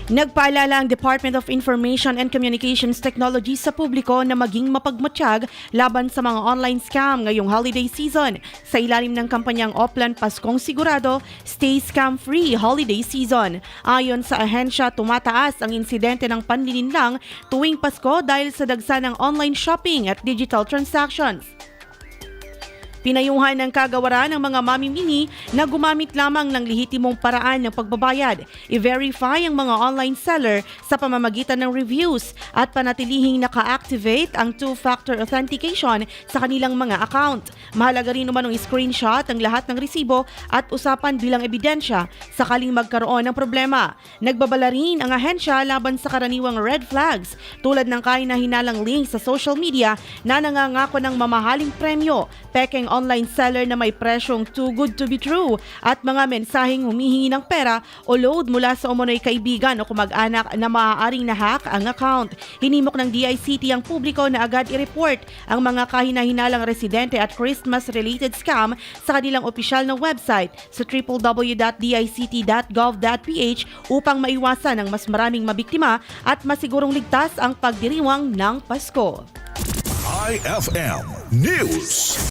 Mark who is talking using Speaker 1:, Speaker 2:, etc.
Speaker 1: Nagpaalala ang Department of Information and Communications Technology sa publiko na maging mapagmatsyag laban sa mga online scam ngayong holiday season sa ilalim ng kampanyang Oplan Paskong Sigurado, Stay Scam-Free Holiday Season. Ayon sa ahensya, tumataas ang insidente ng panlilinlang tuwing Pasko dahil sa dagsa ng online shopping at digital transactions. Pinayuhan ng kagawaran ng mga mamimili na gumamit lamang ng lehitimong paraan ng pagbabayad, i-verify ang mga online seller sa pamamagitan ng reviews at panatilihing naka-activate ang two-factor authentication sa kanilang mga account. Mahalaga rin umanong screenshot ang lahat ng resibo at usapan bilang ebidensya sakaling magkaroon ng problema. Nagbabala rin ang ahensya laban sa karaniwang red flags tulad ng kahina-hinalang links sa social media na nangangako ng mamahaling premyo, pekeng online seller na may presyong too good to be true at mga mensaheng humihingi ng pera o load mula sa umunoy kaibigan o kumag-anak na maaaring na-hack ang account. Hinimok ng DICT ang publiko na agad i-report ang mga kahina-hinalang residente at Christmas-related scam sa kanilang opisyal na website sa www.dict.gov.ph upang maiwasan ang mas maraming mabiktima at masigurong ligtas ang pagdiriwang ng Pasko.
Speaker 2: IFM News.